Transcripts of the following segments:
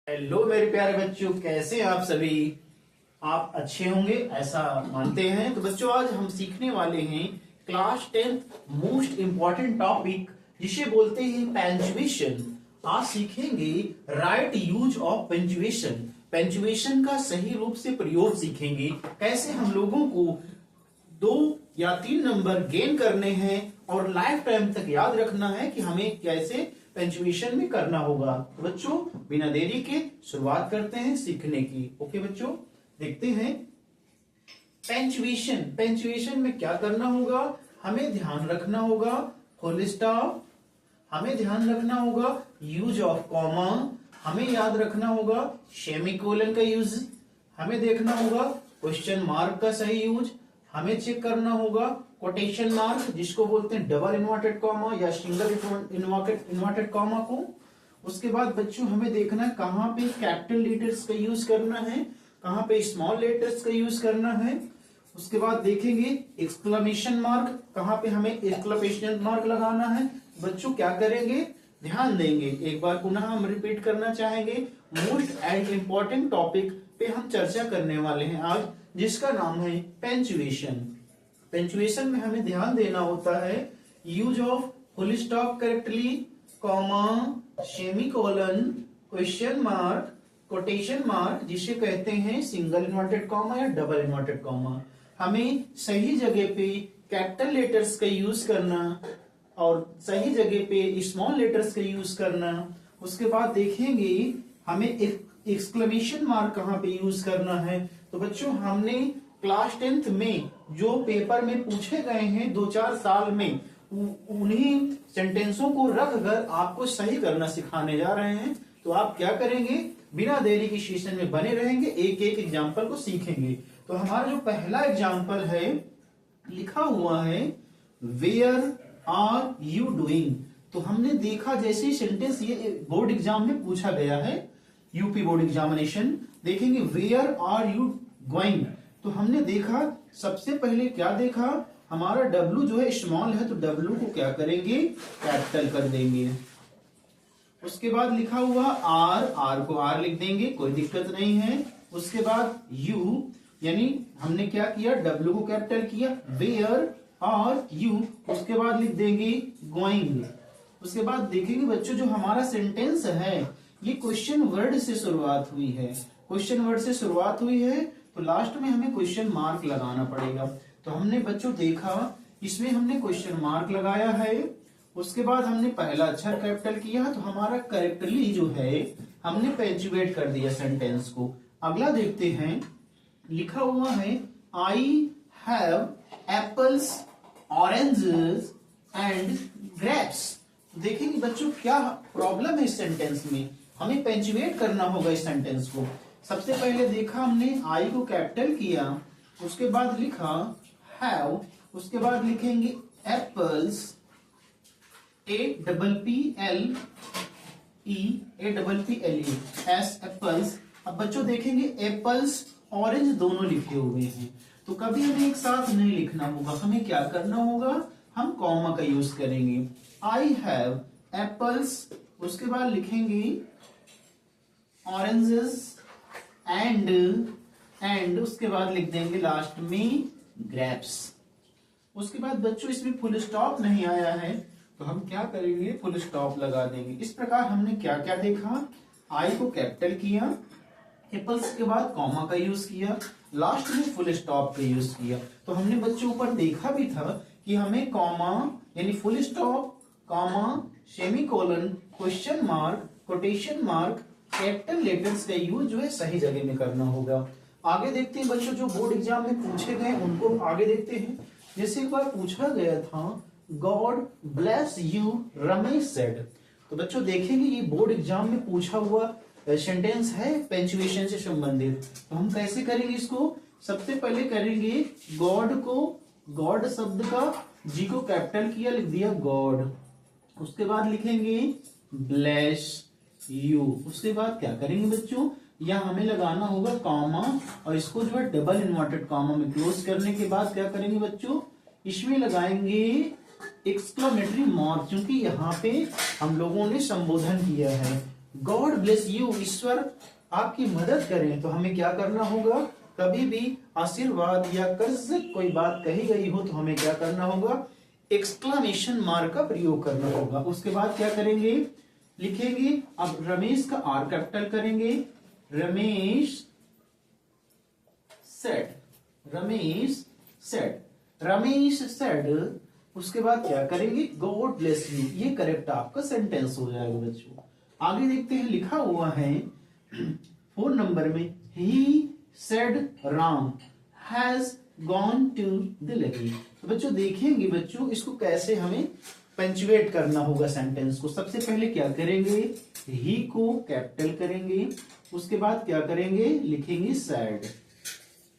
Hello मेरे प्यारे बच्चों, कैसे हैं आप सभी। आप अच्छे होंगे ऐसा मानते हैं। तो बच्चों, आज हम सीखने वाले हैं class 10th most important topic जिसे बोलते हैं पंक्चुएशन। आज सीखेंगे right use of punctuation. Punctuation का सही रूप से प्रयोग सीखेंगे, कैसे हम लोगों को 2 या 3 नंबर गेन करने हैं और लाइफ टाइम तक याद रखना है कि हमें कैसे पंक्चुएशन में करना होगा। तो बच्चों, बिना देरी के शुरुआत करते हैं सीखने की। ओके बच्चों, देखते हैं पंक्चुएशन। पंक्चुएशन में क्या करना होगा, हमें ध्यान रखना होगा फुल स्टॉप, हमें ध्यान रखना होगा यूज ऑफ कॉमा, हमें याद रखना होगा सेमीकोलन का यूज, हमें देखना होगा क्वेश्चन मार्क का सही यूज, हमें चेक करना होगा कोटेशन मार्क जिसको बोलते हैं डबल इन्वर्टेड कॉमा या सिंगल इन्वर्टेड कॉमा को। उसके बाद बच्चों हमें देखना है कहाँ पे कैपिटल लेटर्स का यूज करना है, कहाँ पे स्मॉल लेटर्स का यूज करना है। उसके बाद देखेंगे एक्सक्लेमेशन मार्क, कहाँ पे हमें एक्सक्लेमेशन मार्क लगाना है। बच्चों क्या करेंगे, ध्यान देंगे। एक बार पुनः हम रिपीट करना चाहेंगे, मोस्ट एंड इम्पोर्टेंट टॉपिक पे हम चर्चा करने वाले हैं आज, जिसका नाम है पंक्चुएशन। पंक्चुएशन में हमें ध्यान देना होता है use of full stop correctly, comma, semicolon, question mark, quotation mark जिसे कहते हैं सिंगल इन्वर्टेड कॉमा या डबल इन्वर्टेड कॉमा। हमें सही जगह पे कैपिटल लेटर्स का यूज करना और सही जगह पे स्मॉल लेटर्स का यूज करना। उसके बाद देखेंगे हमें एक्सक्लेमेशन मार्क कहाँ पे यूज करना है। तो बच्चों, हमने क्लास 10th में जो पेपर में पूछे गए हैं 2-4 साल में, उन्हीं सेंटेंसों को रखकर आपको सही करना सिखाने जा रहे हैं। तो आप क्या करेंगे, बिना देरी की सेशन में बने रहेंगे, एक एक एग्जाम्पल को सीखेंगे। तो हमारा जो पहला एग्जाम्पल है, लिखा हुआ है वेयर आर यू डूइंग। तो हमने देखा जैसे सेंटेंस ये बोर्ड एग्जाम में पूछा गया है, यूपी बोर्ड एग्जामिनेशन। देखेंगे वेयर आर यू गोइंग। तो हमने देखा सबसे पहले क्या देखा, हमारा W जो है स्मॉल है, तो W को क्या करेंगे, कैपिटल कर देंगे। उसके बाद लिखा हुआ R को R लिख देंगे, कोई दिक्कत नहीं है। उसके बाद U, यानी हमने क्या किया, W को कैपिटल किया, वेयर आर यू, उसके बाद लिख देंगे गोइंग। उसके बाद देखेंगे बच्चों, जो हमारा सेंटेंस है ये क्वेश्चन वर्ड से शुरुआत हुई है, क्वेश्चन वर्ड से शुरुआत हुई है, तो लास्ट में हमें क्वेश्चन मार्क लगाना पड़ेगा। तो हमने बच्चों देखा, इसमें हमने क्वेश्चन मार्क लगाया है। उसके बाद हमने पहला अक्षर कैपिटल किया, तो हमारा करेक्टली जो है हमने पंक्चुएट कर दिया सेंटेंस को। अगला देखते हैं, लिखा हुआ है I have apples, oranges and grapes. देखेंगे बच्चों क्या प्रॉब्लम है इस सेंटेंस में, हमें पंक्चुएट करना होगा इस सेंटेंस को। सबसे पहले देखा हमने आई को कैपिटल किया, उसके बाद लिखा हैव, उसके बाद लिखेंगे एप्पल्स, APPLE एप्पल्स। अब बच्चों देखेंगे एप्पल्स ऑरेंज दोनों लिखे हुए हैं, तो कभी हमें एक साथ नहीं लिखना होगा। हमें क्या करना होगा, हम कॉमा का यूज करेंगे। आई हैव एप्पल्स, उसके बाद लिखेंगे ऑरेंजेस एंड उसके बाद लिख देंगे लास्ट में ग्रेप्स। उसके बाद बच्चों इसमें फुल स्टॉप नहीं आया है, तो हम क्या करेंगे, फुल स्टॉप लगा देंगे। इस प्रकार हमने क्या क्या देखा, आई को कैपिटल किया, एप्पल्स के बाद कॉमा का यूज किया, लास्ट में फुल स्टॉप का यूज किया। तो हमने बच्चों ऊपर देखा भी था कि हमें कॉमा यानी full stop, comma, semicolon, question mark, quotation mark, capital letters का यूज जो है सही जगह में करना होगा। आगे देखते हैं बच्चों, जो बोर्ड एग्जाम में पूछे गए उनको आगे देखते हैं। जैसे एक बार पूछा गया था God bless you Ramesh said. तो बच्चों देखेंगे ये बोर्ड एग्जाम में पूछा हुआ सेंटेंस है पंक्चुएशन से संबंधित। तो हम कैसे करेंगे इसको, सबसे पहले करेंगे गॉड को, गॉड शब्द का जी को कैपिटल किया, लिख दिया गॉड। उसके बाद लिखेंगे ब्लेस यू। उसके बाद क्या करेंगे बच्चों, या हमें लगाना होगा कॉमा, और इसको जो है डबल इन्वर्टेड कॉमा में क्लोज करने के बाद क्या करेंगे बच्चों, इसमें लगाएंगे एक्सक्लेमेटरी मार्क, क्योंकि यहाँ पे हम लोगों ने संबोधन किया है। गॉड ब्लेस यू, ईश्वर आपकी मदद करें, तो हमें क्या करना होगा, कभी भी आशीर्वाद या कर्ज कोई बात कही गई हो तो हमें क्या करना होगा, एक्सक्लेमेशन मार्क का प्रयोग करना होगा। उसके बाद क्या करेंगे, लिखेंगे, अब रमेश का आर कैपिटल करेंगे, Ramesh said, Ramesh said, Ramesh said. उसके बाद क्या करेंगे, गॉड ब्लेस यू, ये करेक्ट आपका सेंटेंस हो जाएगा बच्चों। आगे देखते हैं, लिखा हुआ है 4 नंबर में, he said Ram has gone to Delhi. तो बच्चों देखेंगे बच्चों इसको कैसे हमें पंचुएट करना होगा सेंटेंस को। सबसे पहले क्या करेंगे, ही को कैपिटल करेंगे, उसके बाद क्या करेंगे, लिखेंगे सैड,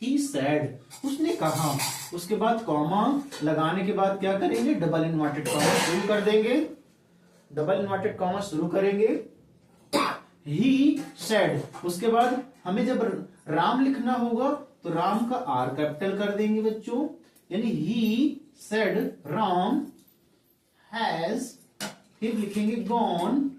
ही सैड, उसने कहा। उसके बाद कॉमा लगाने के बाद क्या करेंगे, डबल इन्वर्टेड कॉमा शुरू कर देंगे, डबल इन्वर्टेड कॉमा शुरू करेंगे, ही सेड। उसके बाद हमें जब राम लिखना होगा तो राम का आर कैपिटल कर देंगे बच्चों, यानी ही सेड राम हैज, फिर लिखेंगे गॉन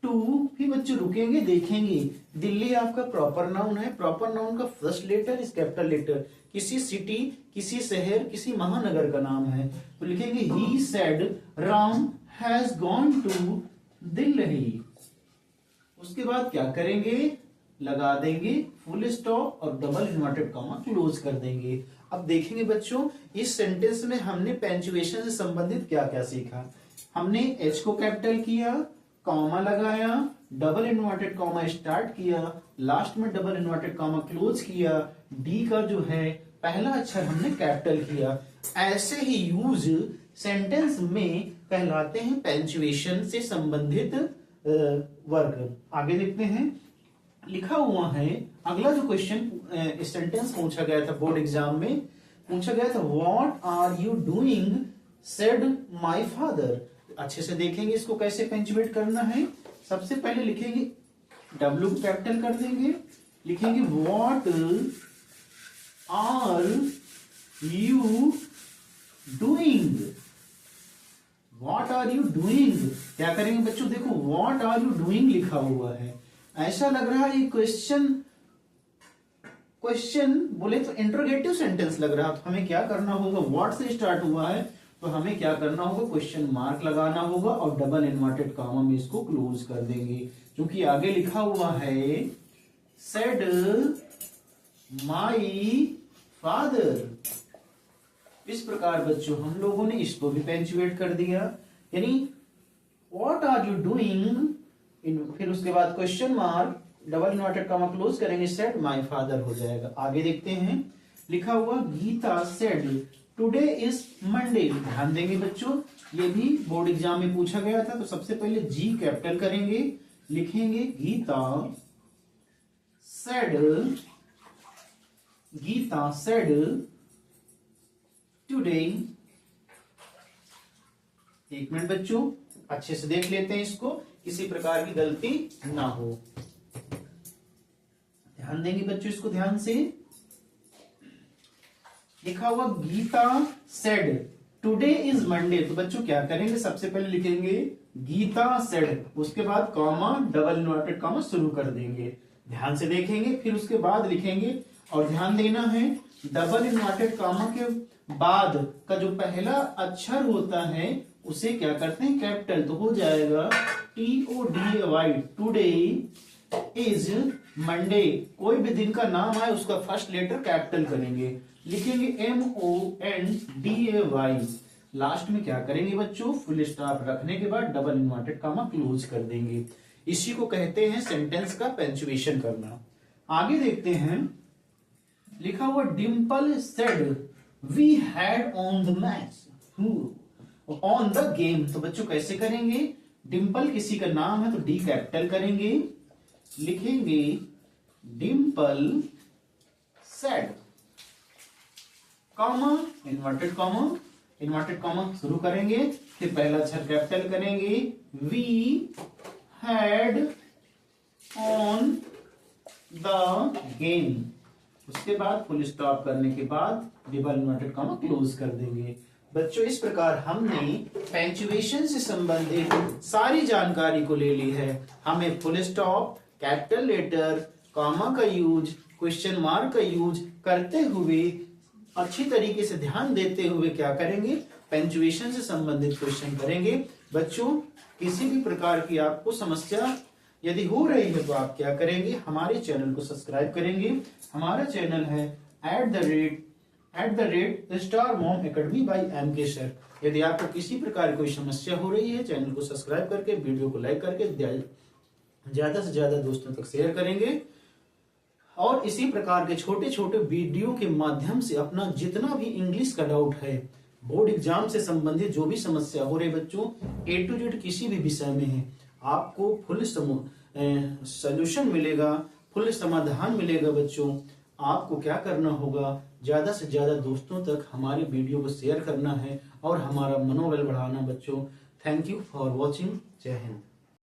टू, फिर बच्चों रुकेंगे, देखेंगे दिल्ली आपका प्रॉपर नाउन है, प्रॉपर नाउन का first letter is capital letter, किसी सिटी, किसी शहर, किसी महानगर का नाम है, तो लिखेंगे he said Ram has gone to Delhi. उसके बाद क्या करेंगे, लगा देंगे फुल स्टॉप और डबल इन्वर्टेड कॉमा क्लोज कर देंगे। अब देखेंगे बच्चों इस सेंटेंस में हमने पंक्चुएशन से संबंधित क्या क्या सीखा। हमने एच को कैपिटल किया, कॉमा लगाया, डबल इन्वर्टेड कॉमा स्टार्ट किया, लास्ट में डबल इन्वर्टेड कॉमा क्लोज किया, डी का जो है पहला अक्षर हमने कैपिटल किया। ऐसे ही यूज सेंटेंस में कहलाते हैं पंक्चुएशन से संबंधित वर्ग। आगे देखते हैं, लिखा हुआ है अगला जो क्वेश्चन सेंटेंस पूछा गया था बोर्ड एग्जाम में, पूछा गया था what are you doing said my father. अच्छे से देखेंगे इसको कैसे पंक्चुएट करना है। सबसे पहले लिखेंगे, डब्ल्यू को कैपिटल कर देंगे, लिखेंगे what are you doing, what are you doing. क्या करेंगे बच्चों, देखो व्हाट आर यू डूइंग लिखा हुआ है, ऐसा लग रहा है ये क्वेश्चन बोले तो इंटरोगेटिव सेंटेंस लग रहा है। तो हमें क्या करना होगा, व्हाट से स्टार्ट हुआ है तो हमें क्या करना होगा, क्वेश्चन मार्क लगाना होगा और डबल इन्वर्टेड कॉमा में इसको क्लोज कर देंगे, क्योंकि आगे लिखा हुआ है सेड माई फादर। इस प्रकार बच्चों हम लोगों ने इसको भी पंक्चुएट कर दिया, यानी व्हाट आर यू डूइंग, फिर उसके बाद question mark, double inverted comma close करेंगे, सेड माय फादर हो जाएगा। आगे देखते हैं, लिखा हुआ Geeta said today is Monday. ध्यान देंगे बच्चों ये भी बोर्ड एग्जाम में पूछा गया था। तो सबसे पहले जी कैपिटल करेंगे, लिखेंगे Geeta said, Geeta said today. एक मिनट बच्चों अच्छे से देख लेते हैं इसको, किसी प्रकार की गलती ना हो। ध्यान देंगे बच्चों इसको ध्यान से। लिखा हुआ Geeta said today is Monday, तो बच्चों क्या करेंगे, सबसे पहले लिखेंगे गीता सेड, उसके बाद कॉमा डबल इन्वर्टेड कॉमा शुरू कर देंगे। ध्यान से देखेंगे, फिर उसके बाद लिखेंगे, और ध्यान देना है डबल इन्वर्टेड कॉमा के बाद का जो पहला अक्षर होता है उसे क्या करते हैं, कैपिटल, तो हो जाएगा TODAY, टुडे इज मंडे। कोई भी दिन का नाम आए उसका फर्स्ट लेटर कैपिटल करेंगे, लिखेंगे MONDAY। लास्ट में क्या करेंगे बच्चों, फुल स्टॉप रखने के बाद डबल इन्वर्टेड कॉमा क्लोज कर देंगे। इसी को कहते हैं सेंटेंस का पंक्चुएशन करना। आगे देखते हैं, लिखा हुआ Dimple said we had on the match, on the game. तो बच्चों कैसे करेंगे, डिम्पल किसी का नाम है तो डी कैपिटल करेंगे, लिखेंगे Dimple said, comma inverted comma, inverted comma शुरू करेंगे, फिर पहला अक्षर कैपिटल करेंगे, we had on the game. उसके बाद फुल स्टॉप करने के बाद डबल इन्वर्टेड कॉमा क्लोज कर देंगे। बच्चों इस प्रकार हमने पंक्चुएशन से संबंधित सारी जानकारी को ले ली है। हमें full stop, capital letter, comma का यूज, क्वेश्चन मार्क का यूज करते हुए अच्छी तरीके से ध्यान देते हुए क्या करेंगे, पंक्चुएशन से संबंधित क्वेश्चन करेंगे। बच्चों किसी भी प्रकार की आपको समस्या यदि हो रही है तो आप क्या करेंगे, हमारे चैनल को सब्सक्राइब करेंगे। हमारा चैनल है @star mom academy by MK sir. यदि आपको किसी प्रकार की कोई समस्या हो रही है, चैनल को सब्सक्राइब करके, वीडियो को लाइक करके ज्यादा से ज्यादा दोस्तों तक शेयर करेंगे। और इसी प्रकार के छोटे छोटे वीडियो के माध्यम से अपना जितना भी इंग्लिश का डाउट है, बोर्ड एग्जाम से संबंधित जो भी समस्या हो रही बच्चों, A to Z किसी भी विषय में है, आपको फुल सोल्यूशन मिलेगा, फुल समाधान मिलेगा। बच्चों आपको क्या करना होगा, ज्यादा से ज्यादा दोस्तों तक हमारे वीडियो को शेयर करना है और हमारा मनोबल बढ़ाना। बच्चों थैंक यू फॉर वॉचिंग। जय हिंद।